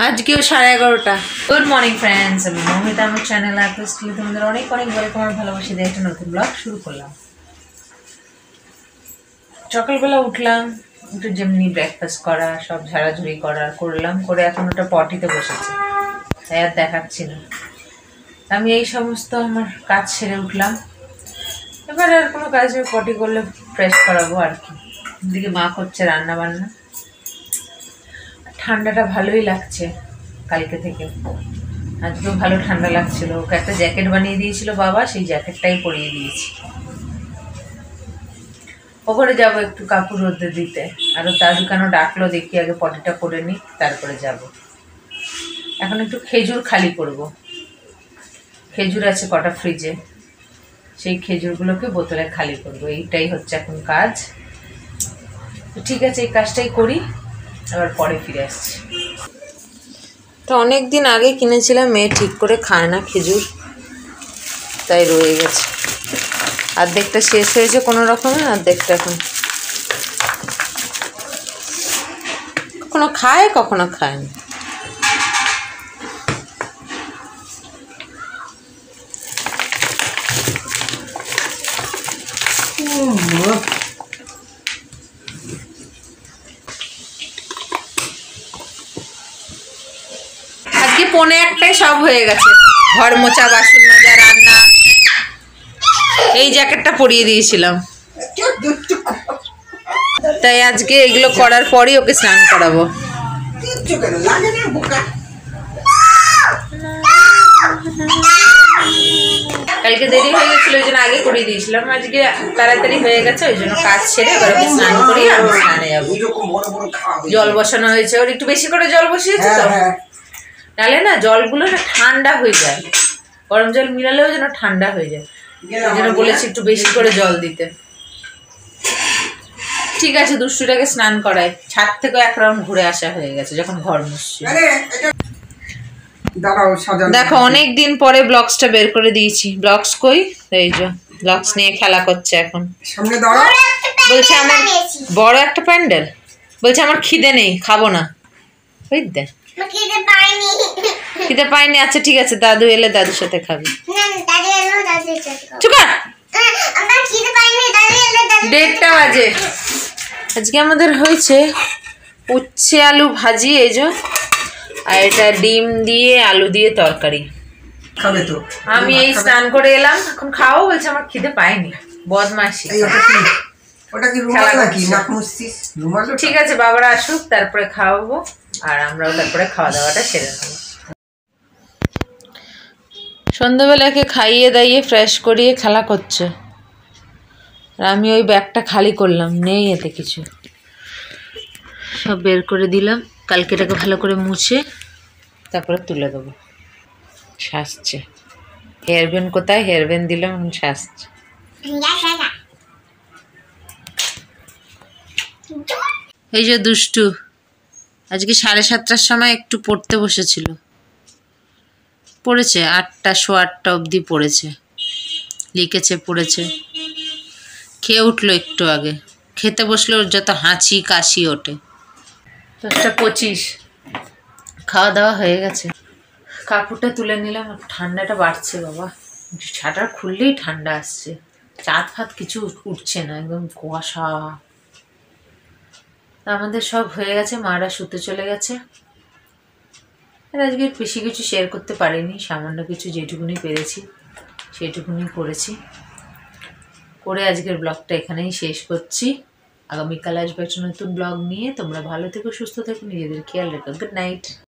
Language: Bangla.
আজকেও 11:30। গুড মর্নিং ফ্রেন্ডস, আমি মৌমিতা, আমার চ্যানেল আর্টিস্টলি তোমাদের অনেক অনেক ওয়েলকাম আর ভালোবাসি দিয়ে একটা নতুন ব্লগ শুরু করলাম। সকালবেলা উঠলাম, একটু যেমনি ব্রেকফাস্ট করা, সব ঝাড়াঝুড়ি করলাম, করে এখন ওটা পটিতে বসেছে, তাই আর দেখাচ্ছি না। আমি এই সমস্ত আমার কাজ সেরে উঠলাম, এবার আর কোনো কাজ নেই, পটি করলে ফ্রেশ করাবো আর কি। এদিকে মা করছে রান্না বান্না। ঠান্ডাটা ভালোই লাগছে কালকে থেকে, আজকেও ভালো ঠান্ডা লাগছিল। ওকে একটা জ্যাকেট বানিয়ে দিয়েছিল বাবা, সেই জ্যাকেটটাই পরিয়ে দিয়েছি। ওপরে যাবো একটু কাপড় রোদে দিতে, আরও দাদু কেন ডাকলো দেখি, আগে পটিটা করে নিই তারপরে যাব। এখন একটু খেজুর খালি করব, খেজুর আছে কটা ফ্রিজে, সেই খেজুরগুলোকে বোতলে খালি করব, এইটাই হচ্ছে এখন কাজ। ঠিক আছে, এই কাজটাই করি, আবার পরে ফিরে আসছি। তো অনেক দিন আগে কিনেছিলাম, মেয়ে ঠিক করে খায় না খেজুর, তাই রয়ে গেছে। অর্ধেকটা শেষ হয়েছে কোনো রকমে, অর্ধেকটা এখন কখনো খায় কখনো খায় না। আজকে 1:45 সব হয়ে গেছে, ঘর মোছা, বাসন মাজা, রান্না। এই জ্যাকেটটা পরিয়ে দিয়েছিলাম, তাই আজকে এগুলো করার পরই ওকে স্নান করাবো। কালকে দেরি হয়ে গেছিল, ওই জন্য আগে করিয়ে দিয়েছিলাম। আজকে তাড়াতাড়ি হয়ে গেছে, ওই জন্য কাজ সেরে এবার ওকে স্নান করিয়ে আমি স্নানে যাবো। জল বসানো হয়েছে, ওর একটু বেশি করে জল বসিয়েছে তো, নাহলে না জলগুলো না ঠান্ডা হয়ে যায়, গরম জল মিলালেও যেন ঠান্ডা হয়ে যায়, ওই জন্য বলেছি একটু বেশি করে জল দিতে। ঠিক আছে, দুষ্টুটাকে স্নান করাই, ছাদ থেকে এক রাউন্ড ঘুরে আসা হয়ে গেছে যখন ঘর মুছছি। দেখো অনেক দিন পরে ব্লগসটা বের করে দিয়েছি। ব্লগস কই? এই যে ব্লগস নিয়ে খেলা করছে এখন। বলছে আমার বড় একটা প্যান্ডেল, বলছে আমার খিদে নেই, খাবো না। ওই দে খিদে পাইনি। আচ্ছা ঠিক আছে, দাদু এলে দাদুর সাথে খাবি। চুপ কর, 1:30 বাজে। আজকে আমাদের হয়েছে উচ্ছে আলু ভাজি, এই যে, আর এটা ডিম দিয়ে আলু দিয়ে তরকারি। খাবে তো? আমি এই স্নান করে এলাম, এখন খাও বলছে, আমার খিদে পাইনি, বদমাশি। ঠিক আছে, বাবারা আসুক তারপরে খাওয়াবো, আর আমরাও তারপরে খাওয়া দাওয়াটা সেরে নেবো। সন্ধ্যাবেলাকে খাইয়ে দাইয়ে ফ্রেশ করিয়ে খেলা করছে, আর আমি ওই ব্যাগটা খালি করলাম, নেই এতে কিছু, সব বের করে দিলাম। কালকে এটাকে ভালো করে মুছে তারপরে তুলে দেবো। সাজছে, হেয়ারব্যান্ড কোথায়? হেয়ারব্যান্ড দিলাম, সাজছে। এই যে দুষ্টু আজকে 7:30টার সময় একটু পড়তে বসেছিল, পড়েছে 8টা, 8:15 অবধি পড়েছে, লিখেছে, পড়েছে, খেয়ে উঠলো একটু আগে। খেতে বসলে ওর যত হাঁচি কাশি ওঠে। 10:25 খাওয়া দাওয়া হয়ে গেছে, কাপড়টা তুলে নিলাম। ঠান্ডাটা বাড়ছে বাবা, শাটার খুললেই ঠান্ডা আসছে, চাঁদ ফাঁদ কিছু উঠছে না, একদম কুয়াশা। আমাদের সব হয়ে গেছে, মারা শুতে চলে গেছে। আর আজকে বেশি কিছু শেয়ার করতে পারিনি, সামান্য কিছু যেটুকুনি পেরেছি সেটুকুনি করেছি, করে আজকের ব্লগটা এখানেই শেষ করছি। আগামীকাল আসবে একটা নতুন ব্লগ নিয়ে। তোমরা ভালো থেকো, সুস্থ থেকো, নিজেদের খেয়াল রেখো। Good night.